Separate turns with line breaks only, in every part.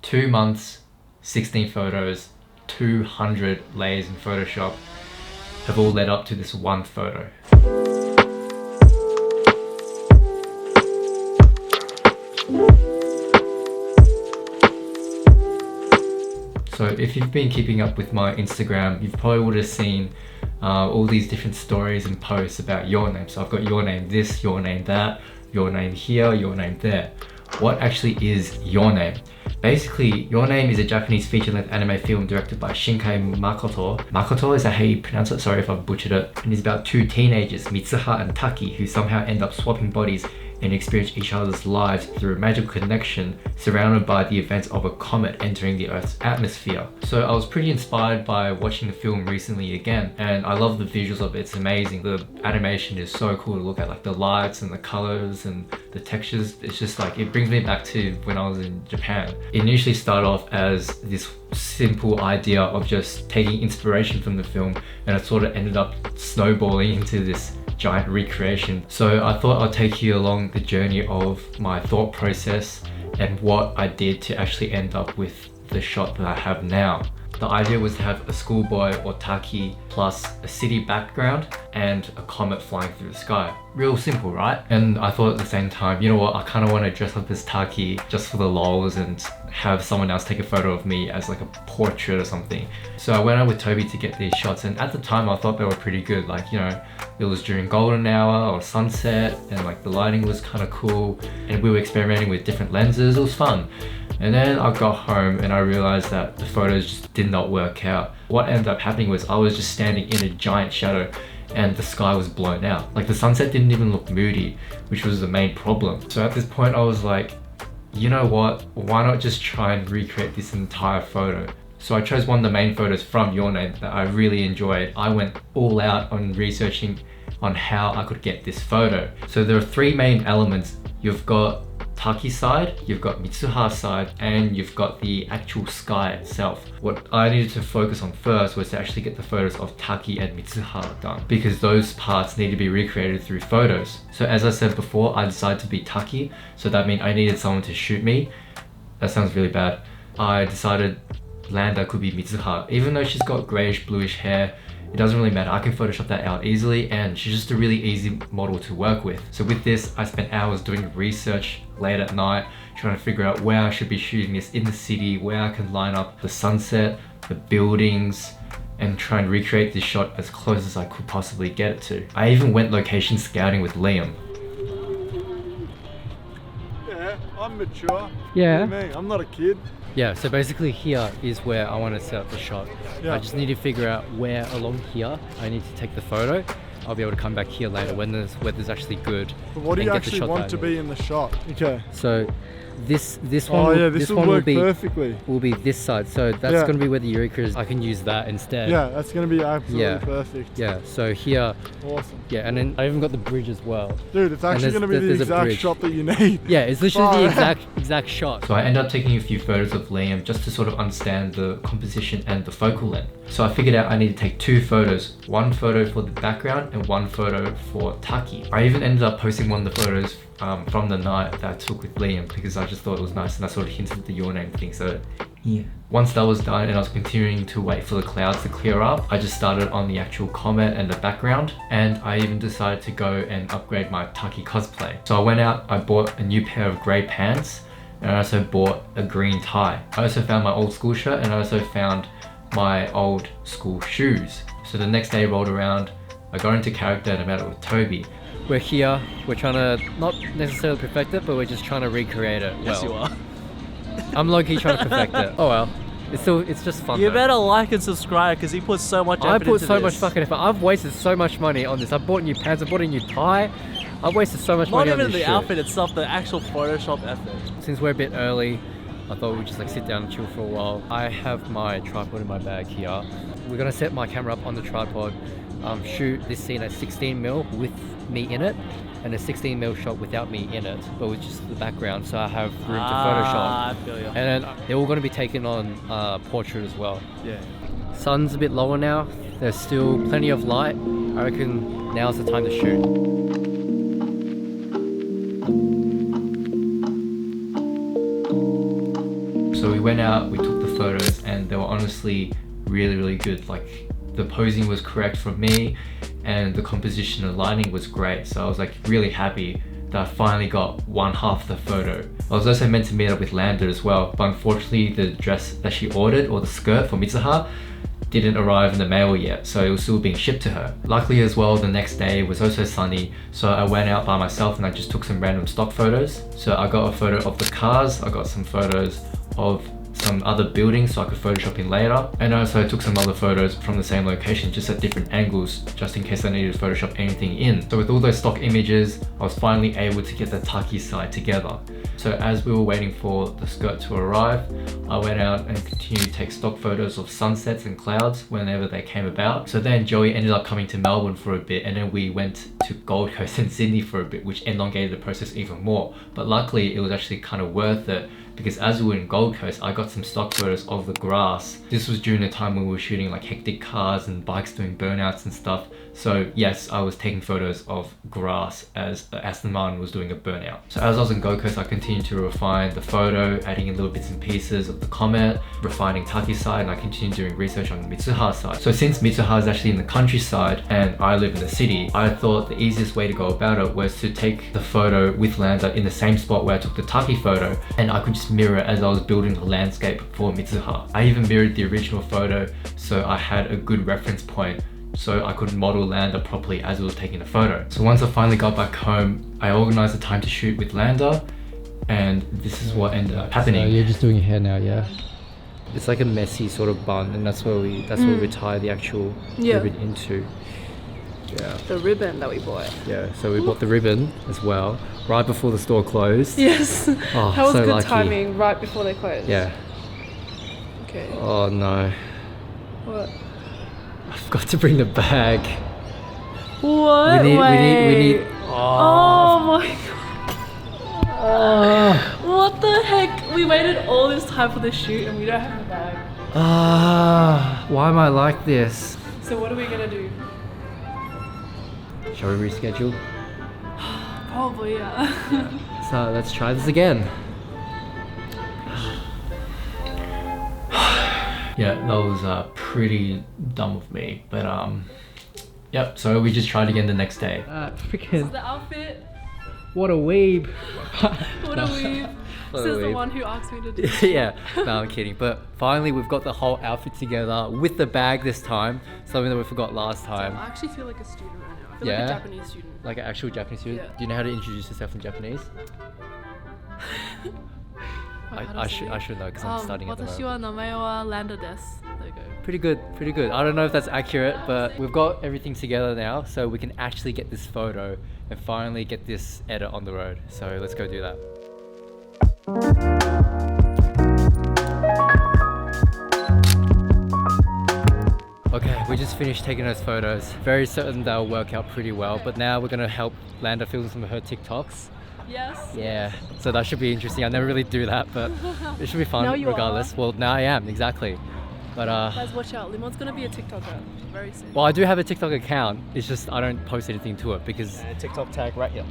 2 months, 16 photos, 200 layers in Photoshop have all led up to this one photo. So if you've been keeping up with my Instagram, you probably would have seen all these different stories and posts about your name. So I've got your name this, your name that, your name here, your name there. What actually is Your Name? Basically, Your Name is a Japanese feature-length anime film directed by Shinkai Makoto. Makoto, is that how you pronounce it? Sorry if I butchered it. And it's about two teenagers, Mitsuha and Taki, who somehow end up swapping bodies and experience each other's lives through a magical connection surrounded by the events of a comet entering the Earth's atmosphere. So I was pretty inspired by watching the film recently again, and I love the visuals of it. It's amazing. The animation is so cool to look at, like the lights and the colors and the textures. It's just like, it brings me back to when I was in Japan. It initially started off as this simple idea of just taking inspiration from the film, and it sort of ended up snowballing into this giant recreation. So I thought I'd take you along the journey of my thought process and what I did to actually end up with the shot that I have now. The idea was to have a schoolboy or Taki plus a city background and a comet flying through the sky. Real simple, right? And I thought at the same time, you know what, I kind of want to dress up as Taki just for the lols and have someone else take a photo of me as like a portrait or something. So I went out with Toby to get these shots, and at the time I thought they were pretty good. Like, you know, it was during golden hour or sunset, and like the lighting was kind of cool, and we were experimenting with different lenses. It was fun. And then I got home and I realized that the photos just did not work out. What ended up happening was I was just standing in a giant shadow and the sky was blown out. Like the sunset didn't even look moody, which was the main problem. So at this point I was like, you know what, why not just try and recreate this entire photo? So I chose one of the main photos from Your Name that I really enjoyed. I went all out on researching on how I could get this photo. So there are three main elements. You've got Taki's side, you've got Mitsuha's side, and you've got the actual sky itself. What I needed to focus on first was to actually get the photos of Taki and Mitsuha done, because those parts need to be recreated through photos. So as I said before, I decided to be Taki, so that meant I needed someone to shoot me. That sounds really bad. I decided Landa could be Mitsuha. Even though she's got grayish bluish hair, it doesn't really matter. I can Photoshop that out easily, and she's just a really easy model to work with. So with this, I spent hours doing research late at night, trying to figure out where I should be shooting this in the city, where I can line up the sunset, the buildings, and try and recreate this shot as close as I could possibly get it to. I even went location scouting with Liam.
Yeah, I'm mature.
Yeah.
What do you mean? I'm not a kid.
Yeah, so basically here is where I want to set up the shot.
Yeah.
I just need to figure out where along here I need to take the photo. I'll be able to come back here later when the weather's actually good.
But what do you
and get the
actually
shot
want
that
to
I
be
need.
in the shot? Okay.
So this
Oh
one,
yeah, this will
one
work
be
perfectly.
will be this side. So that's
Yeah.
going to be where the Eureka is. I can use that instead.
Yeah, that's gonna be absolutely
Yeah.
perfect.
Yeah. So here,
Awesome.
yeah, and then I even got the bridge as well.
Dude, it's actually
there's-
gonna be the
there's a
exact
bridge.
shot that you need.
Yeah, it's literally the
Far
exact shot.
So I ended up taking a few photos of Liam just to sort of understand the composition and the focal length. So I figured out I need to take two photos, one photo for the background and one photo for Taki. I even ended up posting one of the photos from the night that I took with Liam, because I just thought it was nice, and I sort of hinted at the Your Name thing. So yeah. Once that was done and I was continuing to wait for the clouds to clear up, I just started on the actual comet and the background, and I even decided to go and upgrade my Taki cosplay. So I went out, I bought a new pair of grey pants, and I also bought a green tie. I also found my old school shirt, and I also found my old school shoes. So the next day rolled around, I got into character and I met up with Toby.
We're here. We're trying to not necessarily perfect it, but we're just trying to recreate it.
Yes, you are.
I'm low-key trying to perfect it. Oh well. It's just fun.
You
though.
better like and subscribe because he puts so much effort
I put
into
so
this.
much fucking effort. I've wasted so much money on this. I bought new pants. I bought a new tie. I've wasted so much
Not
money on
even
this
the
shit.
outfit itself, the actual Photoshop effort.
Since we're a bit early, I thought we'd just like sit down and chill for a while. I have my tripod in my bag here. We're gonna set my camera up on the tripod, shoot this scene at 16mm with me in it, and a 16mm shot without me in it, but with just the background, so I have room to Photoshop.
I feel you.
And then they're all going to be taken on portrait as well.
Yeah.
Sun's a bit lower now. There's still plenty of light. I reckon now's the time to shoot.
So So we went out, we took the photos, and they were honestly really good. Like, the posing was correct for me, and the composition and lighting was great. So I was like really happy that I finally got one half the photo. I was also meant to meet up with Landa as well, but unfortunately the dress that she ordered, or the skirt for Mitsuha, didn't arrive in the mail yet, so it was still being shipped to her. Luckily as well, the next day was also sunny, so I went out by myself and I just took some random stock photos. So I got a photo of the cars, I got some photos of some other buildings so I could Photoshop in later, and also I took some other photos from the same location just at different angles, just in case I needed to Photoshop anything in. So with all those stock images, I was finally able to get the Taki side together. So as we were waiting for the skirt to arrive, I went out and continued to take stock photos of sunsets and clouds whenever they came about. So then Joey ended up coming to Melbourne for a bit, and then we went to Gold Coast and Sydney for a bit, which elongated the process even more. But luckily it was actually kind of worth it, because as we were in Gold Coast, I got some stock photos of the grass. This was during the time when we were shooting like hectic cars and bikes doing burnouts and stuff. So yes, I was taking photos of grass as Aston Martin was doing a burnout. So as I was in Gold Coast, I continued to refine the photo, adding in little bits and pieces of the Comet, refining Taki's side, and I continued doing research on Mitsuha's side. So since Mitsuha is actually in the countryside and I live in the city, I thought the easiest way to go about it was to take the photo with Landa in the same spot where I took the Taki photo, and I could just mirror it as I was building the landscape for Mitsuha. I even mirrored the original photo so I had a good reference point, so I could model Landa properly as we were taking the photo. So once I finally got back home, I organized the time to shoot with Landa, and this is what ended up happening.
So you're just doing your hair now, yeah? It's like a messy sort of bun, and that's where we tie the actual ribbon into. Yeah.
The ribbon that we bought.
Yeah, so we bought the ribbon as well, right before the store closed.
Yes.
Oh,
that was
so
good
lucky.
timing, right before they closed.
Yeah.
Okay.
Oh no.
What?
I forgot to bring the bag.
What?
We need.
Oh my god. What the heck? We waited all this time for the shoot and we don't have a bag.
Why am I like this?
So what are we gonna do?
Shall we reschedule?
Probably, yeah.
So let's try this again.
Yeah, that was pretty dumb of me, but yep, so we just tried again the next day.
Freaking.
The outfit.
What a weeb.
What a weeb. This is the one who asked me to do it.
Yeah, no, I'm kidding. But finally, we've got the whole outfit together with the bag this time. Something that we forgot last time.
I actually feel like a student right now. I feel
Yeah?
like a Japanese student.
Like an actual Japanese student.
Yeah.
Do you know how to introduce yourself in Japanese? I should know because I'm studying at the moment.
私は名前は Landa desu. There you go.
Pretty good, pretty good. I don't know if that's accurate, but we've got everything together now, so we can actually get this photo and finally get this edit on the road. So let's go do that. Okay, we just finished taking those photos. Very certain they'll work out pretty well, but now we're gonna help Landa film some of her TikToks.
Yes.
Yeah, so that should be interesting. I never really do that, but it should be fun
Now you
regardless. Well, now I am, exactly. But
Guys, watch out. Limon's gonna be a TikToker very soon.
well, I do have a TikTok account. It's just I don't post anything to it because
TikTok tag right here.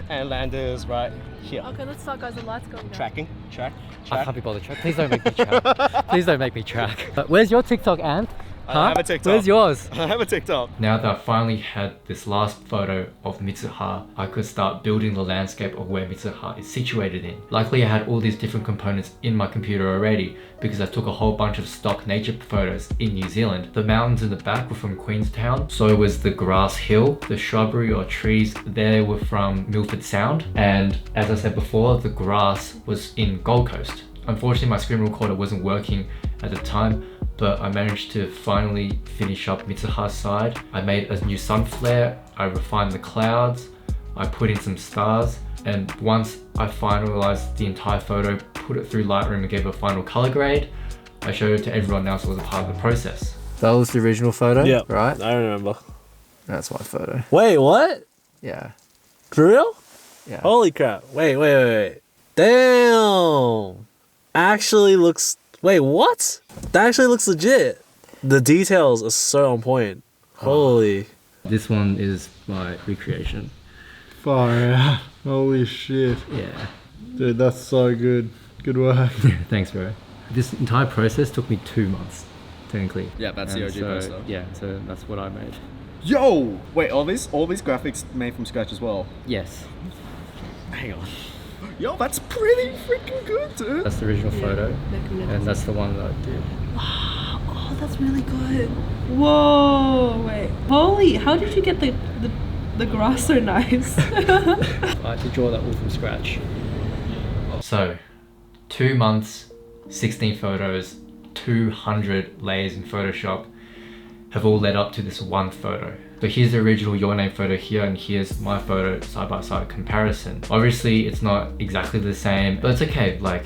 And Landa's right here.
Okay, let's start, guys. The light's going down.
Tracking. Track.
I can't be bothered track. Please don't make me track. Please don't make me track. But where's your TikTok, Ant?
I have a TikTok.
Where's yours?
I have a TikTok.
Now that I finally had this last photo of Mitsuha, I could start building the landscape of where Mitsuha is situated in. Luckily, I had all these different components in my computer already because I took a whole bunch of stock nature photos in New Zealand. The mountains in the back were from Queenstown, so was the grass hill. The shrubbery or trees there were from Milford Sound, and as I said before, the grass was in Gold Coast. Unfortunately, my screen recorder wasn't working at the time, but I managed to finally finish up Mitsuha's side. I made a new sun flare, I refined the clouds, I put in some stars, and once I finalized the entire photo, put it through Lightroom and gave it a final color grade, I showed it to everyone else who was a part of the process.
That was the original photo,
Yeah.
right?
I remember.
That's my photo.
Wait, what?
Yeah.
For real?
Yeah.
Holy crap. Wait. Damn. Actually looks... Wait, what? That actually looks legit. The details are so on point. Holy.
This one is my recreation.
Far out. Holy shit.
Yeah.
Dude, that's so good. Good work.
Thanks, bro. This entire process took me 2 months, technically.
Yeah, that's the
And
OG poster.
Yeah, so that's what I made.
Yo! Wait, all these graphics made from scratch as well?
Yes.
Hang on. Yo, that's pretty freaking good, dude.
That's the original photo, and that's the one that I did.
Oh, that's really good. Whoa, wait. Holy, how did you get the grass so nice?
I had to draw that all from scratch. So, 2 months, 16 photos, 200 layers in Photoshop have all led up to this one photo. So here's the original Your Name photo here, and here's my photo side by side comparison. Obviously it's not exactly the same, but it's okay. Like,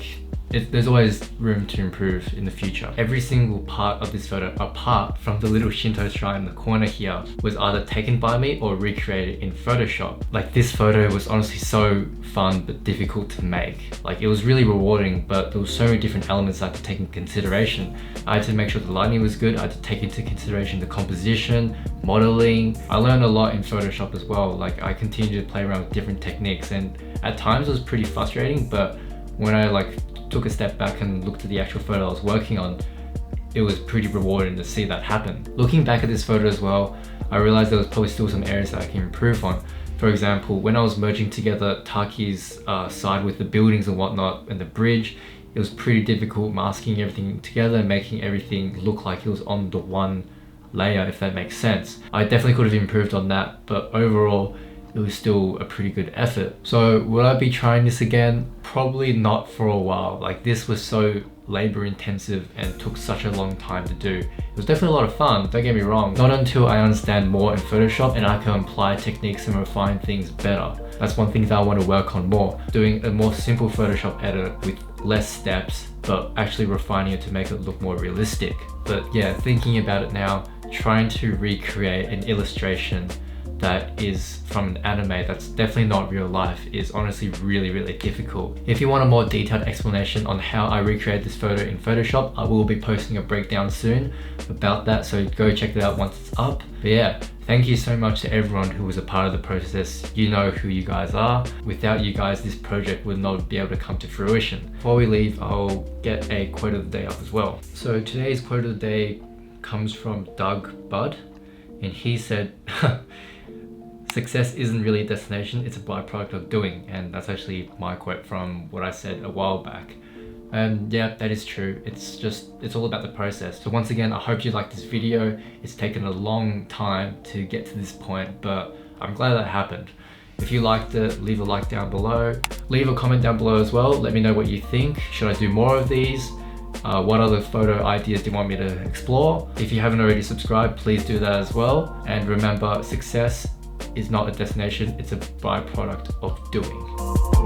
there's always room to improve in the future. Every single part of this photo, apart from the little Shinto shrine in the corner here, was either taken by me or recreated in Photoshop. Like, this photo was honestly so fun but difficult to make. Like, it was really rewarding, but there were so many different elements I had to take into consideration. I had to make sure the lighting was good. I had to take into consideration the composition, modeling. I learned a lot in Photoshop as well. Like, I continued to play around with different techniques, and at times it was pretty frustrating, but when I took a step back and looked at the actual photo I was working on, it was pretty rewarding to see that happen. Looking back at this photo as well, I realized there was probably still some areas that I can improve on. For example, when I was merging together Taki's side with the buildings and whatnot and the bridge, it was pretty difficult masking everything together and making everything look like it was on the one layer, if that makes sense. I definitely could have improved on that, but overall, it was still a pretty good effort. So will I be trying this again? Probably not for a while. Like, this was so labor intensive and took such a long time to do. It was definitely a lot of fun, don't get me wrong. Not until I understand more in Photoshop and I can apply techniques and refine things better. That's one thing that I want to work on more. Doing a more simple Photoshop edit with less steps, but actually refining it to make it look more realistic. But yeah, thinking about it now, trying to recreate an illustration that is from an anime that's definitely not real life is honestly really difficult. If you want a more detailed explanation on how I recreated this photo in Photoshop, I will be posting a breakdown soon about that, so go check that out once it's up. But yeah, thank you so much to everyone who was a part of the process. You know who you guys are. Without you guys, this project would not be able to come to fruition. Before we leave, I'll get a quote of the day up as well. So today's quote of the day comes from Doug Budd, and he said, "Success isn't really a destination, it's a byproduct of doing." And that's actually my quote from what I said a while back. And yeah, that is true. It's all about the process. So once again, I hope you liked this video. It's taken a long time to get to this point, but I'm glad that happened. If you liked it, leave a like down below. Leave a comment down below as well. Let me know what you think. Should I do more of these? What other photo ideas do you want me to explore? If you haven't already subscribed, please do that as well. And remember, success is not a destination, it's a byproduct of doing.